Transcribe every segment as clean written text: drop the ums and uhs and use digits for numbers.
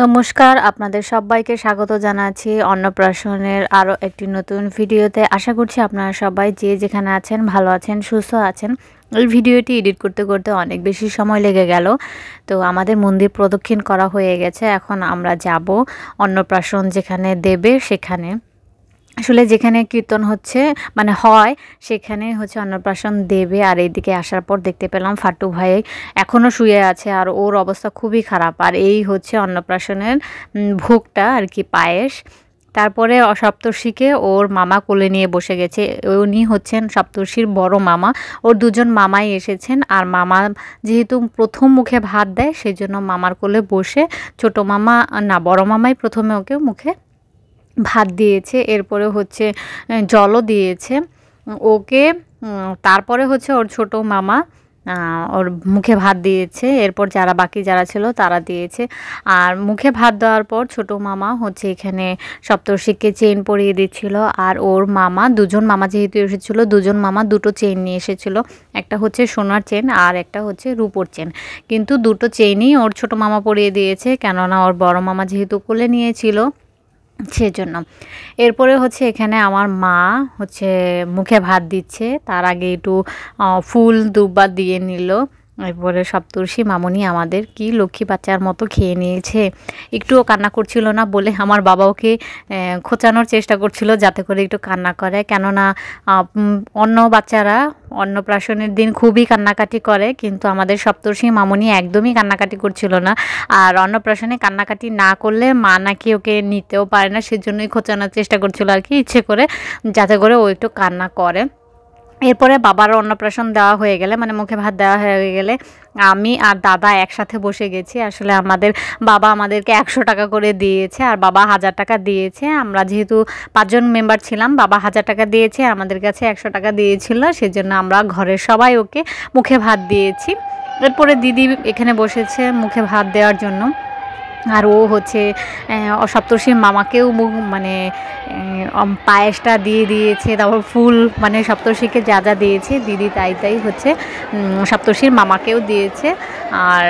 নমস্কার, আপনাদের সবাইকে স্বাগত জানাচ্ছি অন্নপ্রাশনের আরও একটি নতুন ভিডিওতে। আশা করছি আপনারা সবাই যে যেখানে আছেন ভালো আছেন, সুস্থ আছেন। এই ভিডিওটি এডিট করতে করতে অনেক বেশি সময় লেগে গেল। তো আমাদের মন্দির প্রদক্ষিণ করা হয়ে গেছে। এখন আমরা যাব অন্নপ্রাশন যেখানে দেবে সেখানে। আসলে যেখানে কীর্তন হচ্ছে হয় সেখানে হচ্ছে অন্নপ্রাশন দেবে। আর এইদিকে আসার পর দেখতে পেলাম ফাট্টু ভাই এখনও শুয়ে আছে আর ওর অবস্থা খুবই খারাপ। আর এই হচ্ছে অন্নপ্রাশনের ভোগটা আর কি, পায়েস। তারপরে সপ্তর্ষিকে ওর মামা কোলে নিয়ে বসে গেছে। উনি হচ্ছেন সপ্তর্ষির বড় মামা। ওর দুজন মামাই এসেছেন। আর মামা যেহেতু প্রথম মুখে ভাত দেয় সেজন্য মামার কোলে বসে ছোট মামা না বড় মামাই প্রথমে ওকে মুখে ভাত দিয়েছে। এরপরে হচ্ছে জলও দিয়েছে ওকে। তারপরে হচ্ছে ওর ছোট মামা ওর মুখে ভাত দিয়েছে। এরপর বাকি যারা ছিল তারা দিয়েছে। আর মুখে ভাত দেওয়ার পর ছোট মামা হচ্ছে এখানে সপ্তর্ষিকে চেইন পরিয়ে দিচ্ছিল। আর ওর মামা দুজন মামা যেহেতু এসেছিলো, দুজন মামা দুটো চেইন নিয়ে এসেছিলো। একটা হচ্ছে সোনার চেন আর একটা হচ্ছে রূপোর চেন। কিন্তু দুটো চেইনই ওর ছোট মামা পরিয়ে দিয়েছে, কেননা ওর বড় মামা যেহেতু কোলে নিয়েছিল সেজন্য। এরপরে হচ্ছে এখানে আমার মা হচ্ছে মুখে ভাত দিচ্ছে। তার আগে একটু ফুল দুব্বা দিয়ে নিল। এরপরে সপ্তর্ষি মামুনি আমাদের কি লক্ষ্মী বাচ্চার মতো খেয়ে নিয়েছে। একটুও কান্না করছিল না বলে আমার বাবা ওকে খোঁচানোর চেষ্টা করছিল যাতে করে একটু কান্না করে, কেননা অন্য বাচ্চারা অন্নপ্রাশনের দিন খুবই কান্নাকাটি করে, কিন্তু আমাদের সপ্তর্ষি মামুনি একদমই কান্নাকাটি করছিল না। আর অন্নপ্রাশনে কান্নাকাটি না করলে মা নাকি ওকে নিতেও পারে না, সেজন্যই খোঁচানোর চেষ্টা করছিল আর কি, ইচ্ছে করে, যাতে করে ও একটু কান্না করে। এরপরে বাবার অন্নপ্রাশন দেওয়া হয়ে গেলে মুখে ভাত দেওয়া হয়ে গেলে আমি আর দাদা একসাথে বসে গেছি। আসলে আমাদের বাবা আমাদেরকে 100 টাকা করে দিয়েছে আর বাবা 1000 টাকা দিয়েছে। আমরা যেহেতু 5 জন মেম্বার ছিলাম, বাবা 1000 টাকা দিয়েছে, আমাদের কাছে 100 টাকা দিয়েছিল, সেজন্য আমরা ঘরের সবাই ওকে মুখে ভাত দিয়েছি। এরপরে দিদি এখানে বসেছে মুখে ভাত দেওয়ার জন্য। আর ও হচ্ছে সপ্তর্ষির মামাকেও পায়েসটা দিয়ে দিয়েছে। তারপর ফুল সপ্তর্ষিকে যা যা দিয়েছে দিদি তাই হচ্ছে সপ্তর্ষির মামাকেও দিয়েছে। আর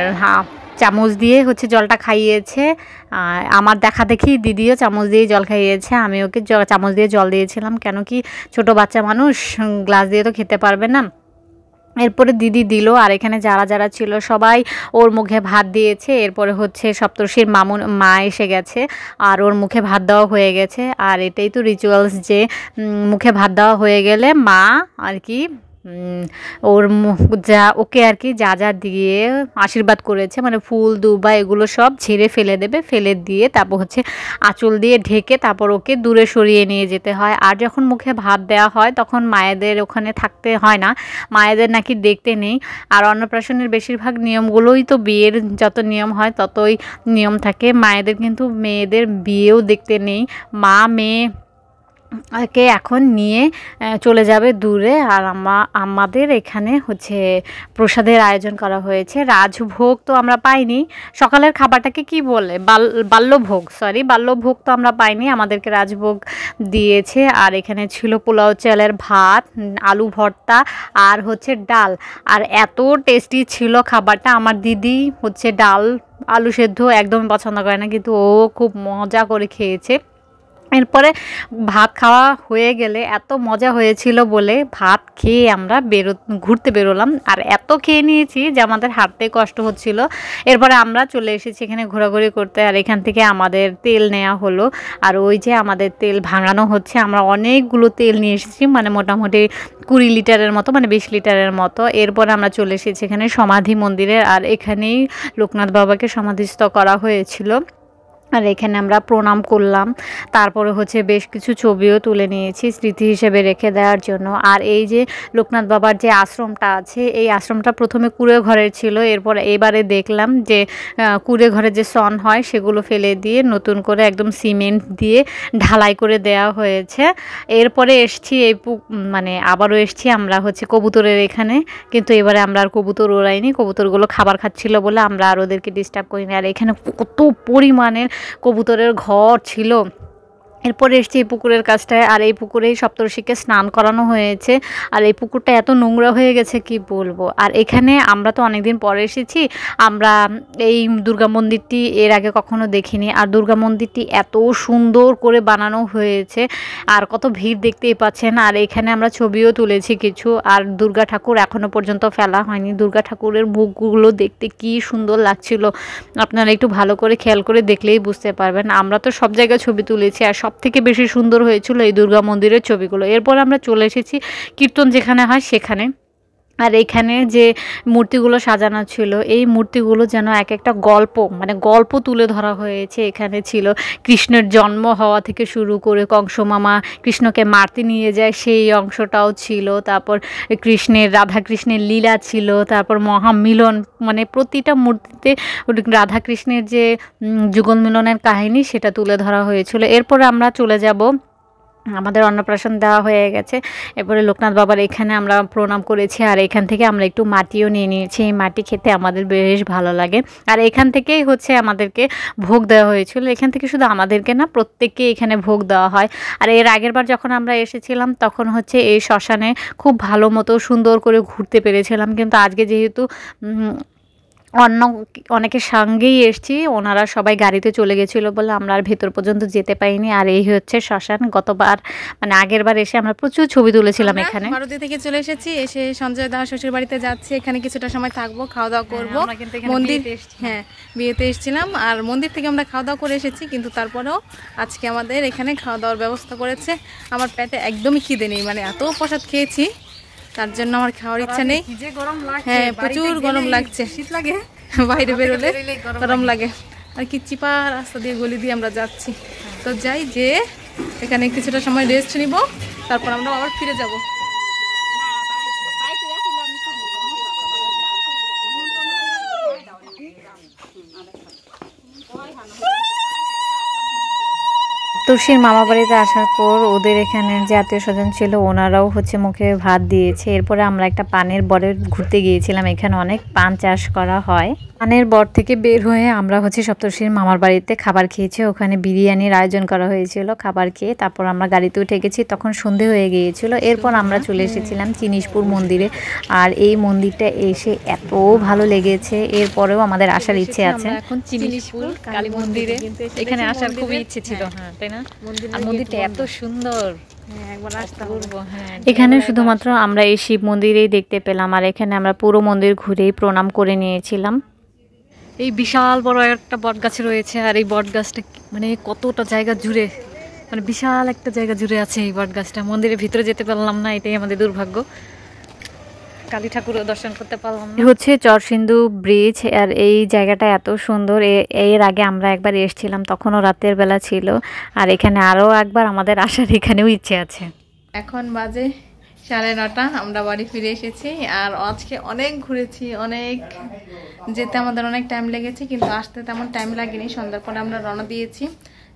চামচ দিয়ে হচ্ছে জলটা খাইয়েছে। আমার দেখা দেখি দিদিও চামচ দিয়ে জল খাইয়েছে। আমি ওকে চামচ দিয়ে জল দিয়েছিলাম, কেন কি ছোট বাচ্চা মানুষ গ্লাস দিয়ে তো খেতে পারবে না। এরপরে দিদি দিল। আর এখানে যারা যারা ছিল সবাই ওর মুখে ভাত দিয়েছে। এরপরে হচ্ছে সপ্তর্ষির মা এসে গেছে আর ওর মুখে ভাত দেওয়া হয়ে গেছে। আর এটাই তো রিচুয়ালস যে মুখে ভাত দেওয়া হয়ে গেলে মা আর কি ওর ওকে আর কি যা যা দিয়ে আশীর্বাদ করেছে, ফুল দুবা এগুলো সব ঝেড়ে ফেলে দেবে। ফেলে দিয়ে তারপর হচ্ছে আঁচল দিয়ে ঢেকে তারপর ওকে দূরে সরিয়ে নিয়ে যেতে হয়। আর যখন মুখে ভাত দেওয়া হয় তখন মায়েদের ওখানে থাকতে হয় না, মায়েদের নাকি দেখতে নেই। আর অন্নপ্রাশনের বেশিরভাগ নিয়মগুলোই তো বিয়ের যত নিয়ম হয় ততই নিয়ম থাকে, মায়েদের কিন্তু মেয়েদের বিয়েও দেখতে নেই। মা মেয়ে কে এখন নিয়ে চলে যাবে দূরে। আর আমাদের এখানে হচ্ছে প্রসাদের আয়োজন করা হয়েছে। রাজভোগ তো আমরা পাইনি, সকালের খাবারটাকে কি বলে বাল্যভোগ, বাল্যভোগ তো আমরা পাইনি, আমাদেরকে রাজভোগ দিয়েছে। আর এখানে ছিল পোলাও চালের ভাত, আলু ভর্তা আর হচ্ছে ডাল। আর এত টেস্টি ছিল খাবারটা। আমার দিদি হচ্ছে ডাল আলু সেদ্ধ একদমই পছন্দ করে না, কিন্তু ও খুব মজা করে খেয়েছে। এরপরে ভাত খাওয়া হয়ে গেলে এত মজা হয়েছিল বলে ভাত খেয়ে আমরা ঘুরতে বেরোলাম। আর এত খেয়ে নিয়েছি যে আমাদের হাঁটতে কষ্ট হচ্ছিল। এরপরে আমরা চলে এসেছি এখানে ঘোরাঘুরি করতে। আর এখান থেকে আমাদের তেল নেওয়া হলো। আর ওই যে আমাদের তেল ভাঙানো হচ্ছে। আমরা অনেকগুলো তেল নিয়ে এসেছি, মোটামুটি 20 লিটারের মতো, 20 লিটারের মতো। এরপরে আমরা চলে এসেছি এখানে সমাধি মন্দিরে। আর এখানেই লোকনাথ বাবাকে সমাধিস্থ করা হয়েছিল। আর এখানে আমরা প্রণাম করলাম। তারপরে হচ্ছে বেশ কিছু ছবিও তুলে নিয়েছি স্মৃতি হিসেবে রেখে দেওয়ার জন্য। আর এই যে লোকনাথ বাবার যে আশ্রমটা আছে, এই আশ্রমটা প্রথমে কুঁড়ে ঘরের ছিল। এরপর এবারে দেখলাম যে কুঁড়ে ঘরে যে সন হয় সেগুলো ফেলে দিয়ে নতুন করে একদম সিমেন্ট দিয়ে ঢালাই করে দেওয়া হয়েছে। এরপরে এসছি আবারও এসছি আমরা হচ্ছে কবুতরের এখানে, কিন্তু এবারে আমরা আর কবুতর ওড়াইনি। কবুতরগুলো খাবার খাচ্ছিল বলে আমরা আর ওদেরকে ডিস্টার্ব করিনি। আর এখানে কত পরিমাণের কবুতরের ঘর ছিল, এরপরে এসছি এই পুকুরের কাছটায়, আর এই পুকুরেই সপ্তর্ষিকে স্নান করানো হয়েছে। আর এই পুকুরটা এত নোংরা হয়ে গেছে কি বলবো। আর এখানে আমরা তো অনেকদিন পরে এসেছি, আমরা এই দুর্গা মন্দিরটি এর আগে কখনো দেখিনি। আর দুর্গা মন্দিরটি এত সুন্দর করে বানানো হয়েছে, আর কত ভিড় দেখতেই পাচ্ছেন। আর এখানে আমরা ছবিও তুলেছি কিছু। আর দুর্গা ঠাকুর এখনো পর্যন্ত ফেলা হয়নি। দুর্গা ঠাকুরের মুখগুলো দেখতে কি সুন্দর লাগছিল, আপনারা একটু ভালো করে খেয়াল করে দেখলেই বুঝতে পারবেন। আমরা তো সব জায়গায় ছবি তুলেছি, আর সব থেকে বেশি সুন্দর হয়েছিল এই দুর্গা মন্দিরের ছবিগুলো। এরপর আমরা চলে এসেছি কীর্তন যেখানে হয় সেখানে। আর এখানে যে মূর্তিগুলো সাজানো ছিল, এই মূর্তিগুলো যেন এক একটা গল্প, মানে গল্প তুলে ধরা হয়েছে। এখানে ছিল কৃষ্ণের জন্ম হওয়া থেকে শুরু করে কংস মামা কৃষ্ণকে মারতে নিয়ে যায় সেই অংশটাও ছিল, তারপর রাধা কৃষ্ণের লীলা ছিল, তারপর মহামিলন, মানে প্রতিটা মূর্তিতে রাধা কৃষ্ণের যে যুগল মিলনের কাহিনী সেটা তুলে ধরা হয়েছিল। এরপরে আমরা চলে যাব, আমাদের অন্নপ্রাশন দেওয়া হয়ে গেছে। এরপরে লোকনাথ বাবার এখানে আমরা প্রণাম করেছি, আর এখান থেকে আমরা একটু মাটিও নিয়ে নিয়েছি। এই মাটি খেতে আমাদের বেশ ভালো লাগে। আর এখান থেকেই হচ্ছে আমাদেরকে ভোগ দেওয়া হয়েছিল। এখান থেকে শুধু আমাদেরকে না, প্রত্যেককে এখানে ভোগ দেওয়া হয়। আর এর আগের বার যখন আমরা এসেছিলাম তখন হচ্ছে এই শ্মশানে খুব ভালো মতো সুন্দর করে ঘুরতে পেরেছিলাম, কিন্তু আজকে যেহেতু অনেকের সঙ্গেই এসছি, ওনারা সবাই গাড়িতে চলে গেছিলো বলে আমরা আর ভেতর পর্যন্ত যেতে পারিনি। আর এই হচ্ছে শ্মশান। গতবার মানে আগের বার এসে আমরা প্রচুর ছবি তুলেছিলাম এখানে। ভারতী থেকে চলে এসেছি, এসে সঞ্জয় দা শ্বশুর বাড়িতে যাচ্ছি। এখানে কিছুটা সময় থাকবো, খাওয়া দাওয়া করবো। মন্দির, হ্যাঁ বিয়েতে এসেছিলাম, আর মন্দির থেকে আমরা খাওয়া দাওয়া করে এসেছি। কিন্তু তারপরেও আজকে আমাদের এখানে খাওয়া দাওয়ার ব্যবস্থা করেছে। আমার পেটে একদমই খিদে নেই, মানে এত প্রসাদ খেয়েছি তার জন্য আমার খাওয়ার ইচ্ছা নেই। হ্যাঁ প্রচুর গরম লাগছে, শীত লাগে বাইরে বেরোলে গরম লাগে। আর কি চিপা রাস্তা দিয়ে গলি দিয়ে আমরা যাচ্ছি। তো যাই, যে এখানে কিছুটা সময় রেস্ট নিব, তারপর আমরা আবার ফিরে যাব। তুলসীর মামা বাড়িতে আসার পর ওদের এখানে যে আত্মীয় স্বজন ছিল ওনারাও হচ্ছে মুখে ভাত দিয়েছে। এরপরে আমরা একটা পানের বরে ঘুরতে গিয়েছিলাম। এখানে অনেক পান চাষ করা হয়। পানের বর থেকে বের হয়ে আমরা হচ্ছে সপ্তর্ষির মামার বাড়িতে খাবার খেয়েছি। ওখানে বিরিয়ানির আয়োজন করা হয়েছিল। খাবার খেয়ে তারপর আমরা গাড়িতে উঠে গেছি, তখন সন্ধে হয়ে গিয়েছিল। এরপর আমরা চলে এসেছিলাম জিনিসপুর মন্দিরে। আর এই মন্দিরটা এসে এত ভালো লেগেছে, এরপরেও আমাদের আসার ইচ্ছে আছে। এখন জিনিসপুর কালী মন্দিরে এখানে আসার খুবই ইচ্ছে ছিল, হ্যাঁ তাই না? আর মন্দিরটা এত সুন্দর, এখানে শুধুমাত্র আমরা এই শিব মন্দিরেই দেখতে পেলাম। আর এখানে আমরা পুরো মন্দির ঘুরেই প্রণাম করে নিয়েছিলাম। এই বিশাল বড় একটা বট গাছ রয়েছে, আর এই বট গাছটা মানে কতটা জায়গা জুড়ে, মানে বিশাল একটা জায়গা জুড়ে আছে এই বট গাছটা। মন্দিরের ভিতরে যেতে পারলাম না, এটাই আমাদের দুর্ভাগ্য। কালী ঠাকুরও দর্শন করতে পারলাম না। হচ্ছে চরসিন্ধু ব্রিজ, আর এই জায়গাটা এত সুন্দর। এর আগে আমরা একবার এসেছিলাম, তখনও রাতের বেলা ছিল। আর এখানে আরও একবার আমাদের আসার এখানেও ইচ্ছে আছে। এখন বাজে 9:30, আমরা বাড়ি ফিরে এসেছি। আর আজকে অনেক ঘুরেছি, অনেক যেতে আমাদের অনেক টাইম লেগেছে, কিন্তু আসতে তেমন টাইম লাগেনি। সন্ধ্যার পরে আমরা রওনা দিয়েছি।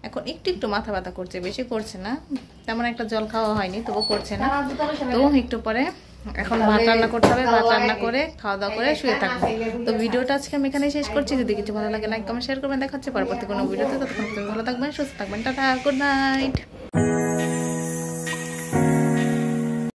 এখন একটু মাথা ব্যথা করছে, বেশি করছে না, তেমন একটা জল খাওয়া হয়নি, তবু করছে না। তো একটু পরে এখন ভাত রান্না করতে হবে, ভাত রান্না করে খাওয়া দাওয়া করে শুয়ে থাকবো। তো ভিডিওটা আজকে আমি এখানে শেষ করছি। যদি কিছু ভালো লাগে লাইক কমেন্ট শেয়ার করবেন। দেখা হচ্ছে পরবর্তী কোনো ভিডিওতে। ততক্ষণ ভালো থাকবেন, সুস্থ থাকবেন। Tata, good night.